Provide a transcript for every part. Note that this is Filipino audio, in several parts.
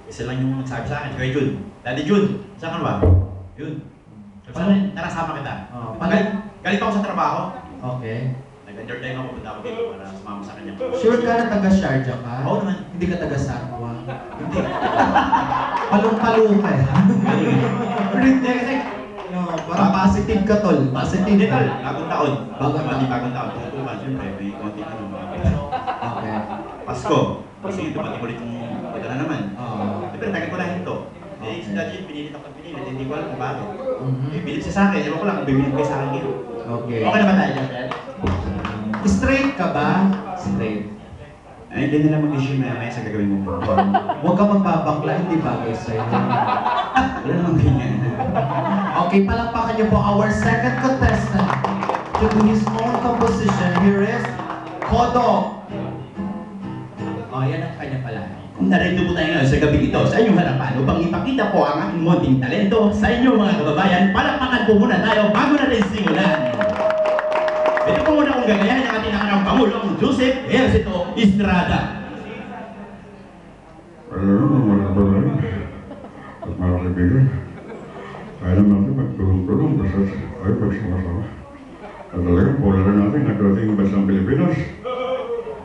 Isa lang yung nagsabi sa akin, kay Jun. Daddy Jun, saan ka ba? Yun. Sabi nakasama kita. Galit ako sa trabaho. Okay. Nag-entertain ako, punta ako dito para sumama sa kanya. Sure ka na taga-Sharjah ka? Oo naman. Hindi ka taga-Sarwa? Hindi. Palong-palong ka. Hindi kasi, No, para positive ka, tol. Positive. hindi tol, bagong taon. Bagong taon. Tutukan, siyempre, may konti ano, mga kita. Okay. Pasko. Kasi dumating ulit yung ito na naman. Oo. Siyempre, tagal ko na hinto. Eh, si Daddy, pinilit ako pinilit, hindi ko alam kung bakit. Mhm. Bibilip siya sa akin, ewan ko lang kung bibilip kayo sa akin dito. Okay. Okay na ba tayo dyan, Dad? Straight ka ba? Straight. Ay, hindi nila mag-issue maya sa gagawin mo. Huwag ka magbabakla, hindi bagay sa'yo. Wala namang ganyan. Okay, palakpakan niyo po our second contestant. To his own composition, here is Kodo. Oh, yan ang kanya pala. Narito po tayo ngayon sa gabi ito sa inyong harapan upang ipakita po ang aking munting talento sa inyo mga kababayan. Palakpakan po muna tayo bago natin simulan. Ito po muna kung gagayahin ang ating nakanang Pangulong Joseph Ejercito Estrada. Wala naman, wala ba rin? At mga kaibigan, kaya naman natin magtulong-tulong basta ay pagsumasama. At talagang pula rin natin ang ating bansang Pilipinas.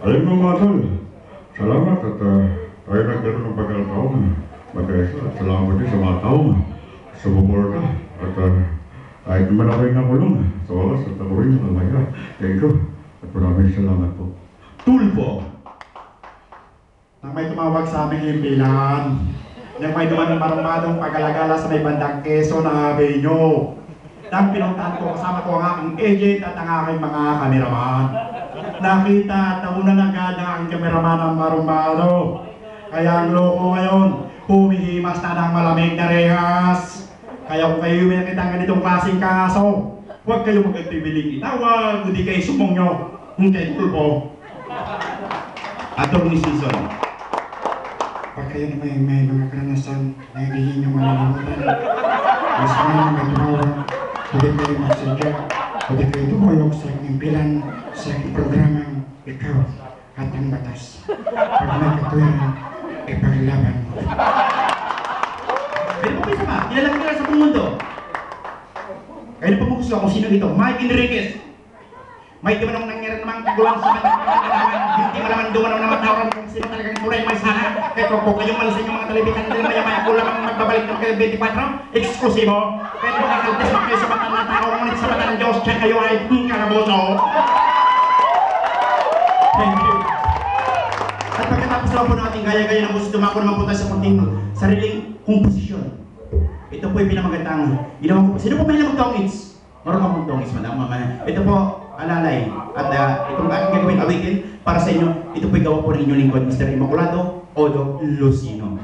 Alam mo mga tol, salamat at tayo nagkaroon ng pagkakataon. Magkaisa at salamat din sa mga taong sumuporta at kahit naman ako'y nakulong sa wakas at ako rin nakamaya. Thank you at maraming salamat po. Tulfo. Nang may tumawag sa aming himpilan, nang may dumanong marumadong pag-alagala sa may bandang Quezon na Avenue. Nang pinuntahan ko, kasama ko ang aking agent at ang aking mga kameraman. Nakita at naunan agad ang aking kameraman ang marumado. Kaya ang loko ngayon, humihimas na ng malamig na rehas. Kaya kung kayo may nakita ganitong klaseng kaso, huwag kayo mag-agtibiling itawag, hindi kayo sumong nyo. Hindi, tulpo. Attorney Season. Pag kayo na may mga karanasan na hindi nyo malilimutan, mas may tumawag, pwede kayo magsadya, pwede kayo tumuyok sa inyong bilan sa inyong programang Ikaw at ang Batas. Pag may katuwiran, ipaglaban mo. Pero po isa pa, kilala sa buong mundo. Kaya po gusto kung sino ito, Mike Enriquez. May di man ang nangyari namang kagawang sa mga hindi malaman duman ang namatawran kung sino talagang turay may sana. Kaya kung po kayong malisin yung mga telebitan nila, maya-maya po lamang magbabalik ng kayo 24, eksklusibo. Pero makakaltes pa kayo sa mata ng tao, ngunit sa mata ng Diyos, kaya kayo ay kalaboso. Thank you. At pagkatapos naman po natin gaya-gaya ng gusto, dumako naman po tayo sa kunting sariling komposisyon. Ito po yung pinamagandang ginawa ko. Sino po may mag-tongits? Marunong mag-tongits, madam. Ito po, alalay. At itong aking gagawin awitin para sa inyo, ito po yung gawa po ng inyong lingkod, Mr. Immaculado Odo Lucino.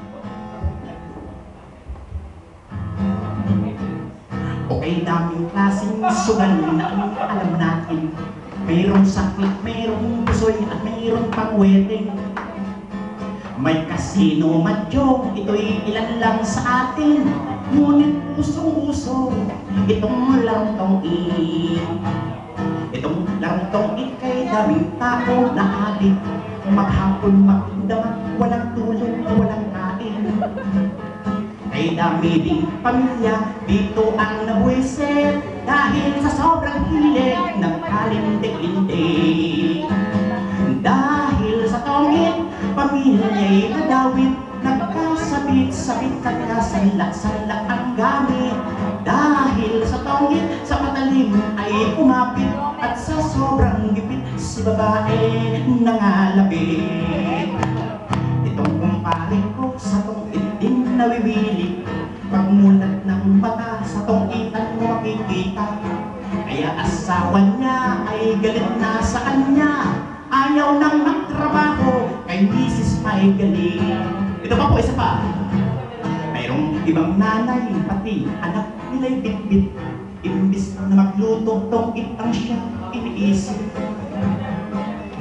Okay, daming klaseng sugal na alam natin. Mayroong sakit, mayroong pusoy, at mayroong pangweteng. May kasino, madyo, ito'y ilan lang sa atin. Ngunit usong-uso, itong larong tong itong larong tong kay daming tao na adik. Maghapon magdaman, walang tulong, walang kain. Kay dami ding pamilya, dito ang nabuwisit. Dahil sa sobrang hilig, nagkalindik-lindik. Dahil sa tongit, pamilya'y nadawit. Nagkasabit-sabit, nagkasalak-salak ang gamit. Dahil sa tongit, sa matalim ay umapit. At sa sobrang gipit, si babae nangalabit. Itong kumpare ko sa tongit din nawiwili. Pagmulat ng mata sa tongitan mo makikita. Kaya asawa niya ay galit na sa kanya. Ayaw nang magtrabaho, kay misis pa'y galing. Ito pa po, isa pa. Mayroong ibang nanay, pati anak nila'y bitbit. Imbis na magluto, tongit ang siya iniisip.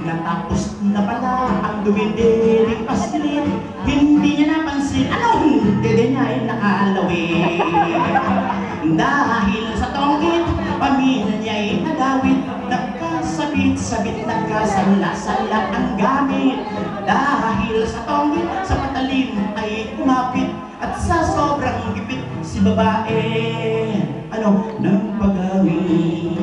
Natapos na pala ang dumidiring pasilin. Hindi niya napansin, anong dede niya ay nakalawin. Dahil sa tongit, pamilya niya ay nadawit. Nagkasabit-sabit, nagkasala-sala ang gamit. Dahil sa tongit, sa matalim ilalim ay kumapit at sa sobrang gipit si babae ng pagawin.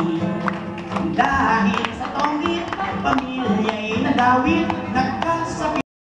Dahil sa tonggit, pamilya'y nadawit